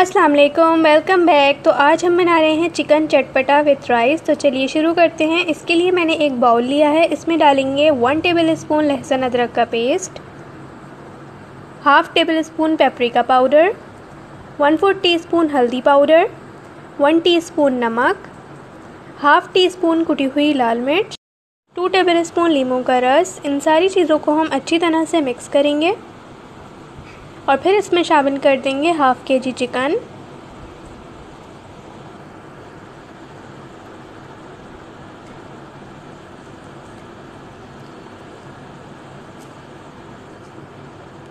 अस्सलाम वालेकुम, welcome back. तो आज हम बना रहे हैं चिकन चटपटा विथ राइस। तो चलिए शुरू करते हैं। इसके लिए मैंने एक बाउल लिया है, इसमें डालेंगे 1 टेबलस्पून लहसुन अदरक का paste, half table spoon paprika powder, 1/4 teaspoon हल्दी पाउडर, 1 टीस्पून नमक, हाफ़ टी स्पून कुटी हुई लाल मिर्च, 2 टेबलस्पून लीमू का रस। इन सारी चीज़ों को हम अच्छी तरह से मिक्स करेंगे और फिर इसमें शामिल कर देंगे हाफ़ केजी चिकन।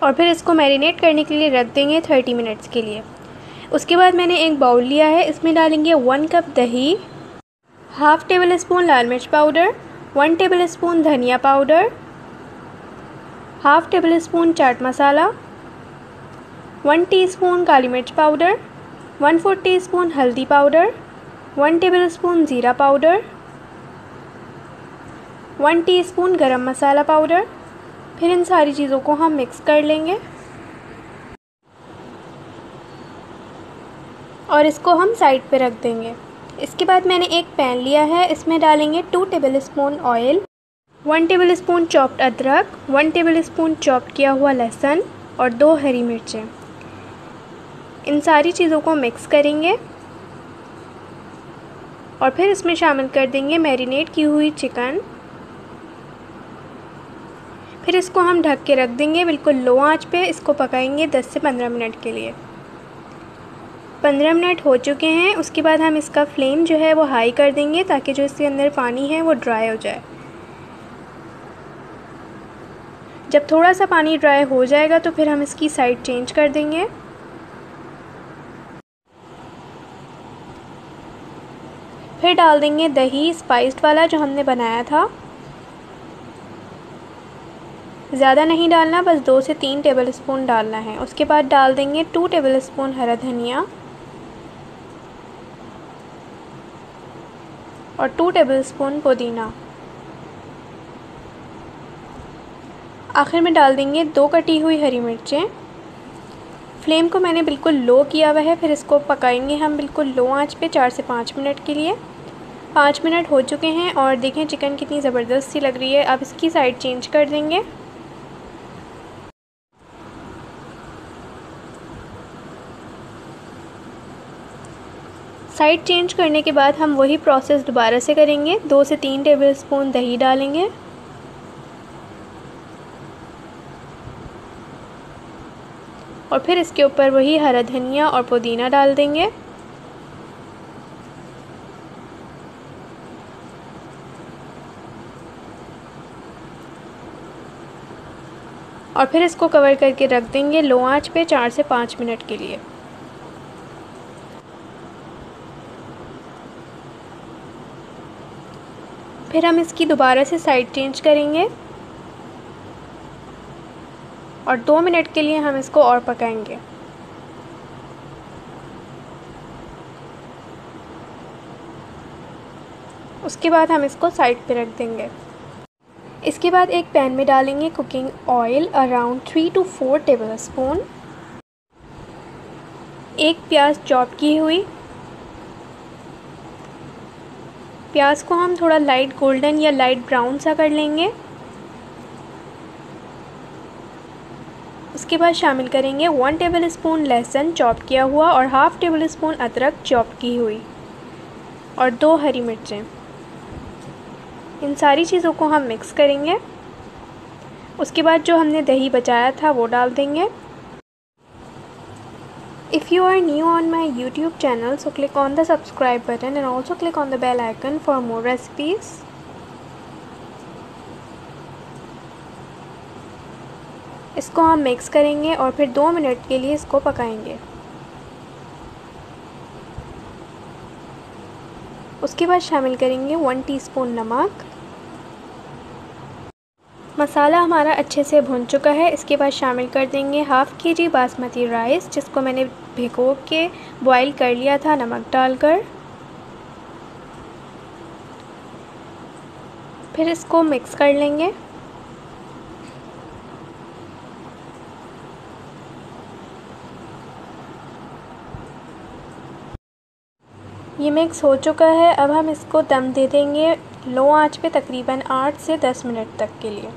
और फिर इसको मैरिनेट करने के लिए रख देंगे 30 मिनट्स के लिए। उसके बाद मैंने एक बाउल लिया है, इसमें डालेंगे 1 कप दही, हाफ़ टेबल स्पून लाल मिर्च पाउडर, 1 टेबल स्पून धनिया powder, half table spoon chaat masala, 1 teaspoon काली मिर्च पाउडर, 1/4 टीस्पून हल्दी पाउडर, 1 टेबल स्पून ज़ीरा पाउडर, 1 टीस्पून गरम मसाला पाउडर। फिर इन सारी चीज़ों को हम मिक्स कर लेंगे और इसको हम साइड पे रख देंगे। इसके बाद मैंने एक पैन लिया है, इसमें डालेंगे 2 table spoon oil, 1 table spoon chopped अदरक, 1 टेबल स्पून चॉप्ड किया हुआ लहसुन और 2 हरी मिर्चें। इन सारी चीज़ों को मिक्स करेंगे और फिर इसमें शामिल कर देंगे मैरिनेट की हुई चिकन। फिर इसको हम ढक के रख देंगे बिल्कुल लो आंच पे। इसको पकाएंगे 10 से 15 मिनट के लिए। 15 मिनट हो चुके हैं। उसके बाद हम इसका फ्लेम जो है वो हाई कर देंगे ताकि जो इसके अंदर पानी है वो ड्राई हो जाए। जब थोड़ा सा पानी ड्राई हो जाएगा तो फिर हम इसकी साइड चेंज कर देंगे। फिर डाल देंगे दही स्पाइस्ड वाला जो हमने बनाया था। ज़्यादा नहीं डालना, बस 2 से 3 टेबलस्पून डालना है। उसके बाद डाल देंगे 2 टेबलस्पून हरा धनिया और 2 टेबलस्पून पुदीना। आखिर में डाल देंगे 2 कटी हुई हरी मिर्चें। फ्लेम को मैंने बिल्कुल लो किया हुआ है। फिर इसको पकाएंगे हम बिल्कुल लो आंच पे 4 से 5 मिनट के लिए। 5 मिनट हो चुके हैं और देखें चिकन कितनी ज़बरदस्त सी लग रही है। अब इसकी साइड चेंज कर देंगे। साइड चेंज करने के बाद हम वही प्रोसेस दोबारा से करेंगे। 2 से 3 टेबलस्पून दही डालेंगे और फिर इसके ऊपर वही हरा धनिया और पुदीना डाल देंगे। और फिर इसको कवर करके रख देंगे लो आंच पे 4 से 5 मिनट के लिए। फिर हम इसकी दोबारा से साइड चेंज करेंगे और 2 मिनट के लिए हम इसको और पकाएंगे। उसके बाद हम इसको साइड पे रख देंगे। इसके बाद एक पैन में डालेंगे cooking oil around 3 to 4 tablespoon, एक प्याज चॉप की हुई। प्याज को हम थोड़ा लाइट गोल्डन या लाइट ब्राउन सा कर लेंगे। उसके बाद शामिल करेंगे 1 टेबलस्पून लहसुन चॉप किया हुआ और हाफ़ टेबल स्पून अदरक चॉप की हुई और 2 हरी मिर्चें। इन सारी चीज़ों को हम मिक्स करेंगे। उसके बाद जो हमने दही बचाया था वो डाल देंगे। If you are new on my YouTube channel, so click on the subscribe button and also click on the bell icon for more recipes. इसको हम मिक्स करेंगे और फिर 2 मिनट के लिए इसको पकाएंगे। उसके बाद शामिल करेंगे 1 टीस्पून नमक। मसाला हमारा अच्छे से भुन चुका है। इसके बाद शामिल कर देंगे हाफ़ केजी बासमती राइस जिसको मैंने भिगो के बॉईल कर लिया था नमक डालकर। फिर इसको मिक्स कर लेंगे। ये मिक्स हो चुका है। अब हम इसको दम दे देंगे लो आंच पे तकरीबन 8 से 10 मिनट तक के लिए,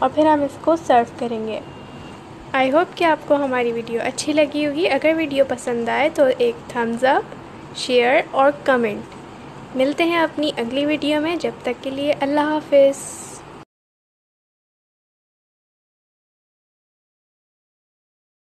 और फिर हम इसको सर्व करेंगे। आई होप कि आपको हमारी वीडियो अच्छी लगी होगी। अगर वीडियो पसंद आए तो एक थम्स अप, शेयर और कमेंट। मिलते हैं अपनी अगली वीडियो में, जब तक के लिए अल्लाह हाफ़िज़।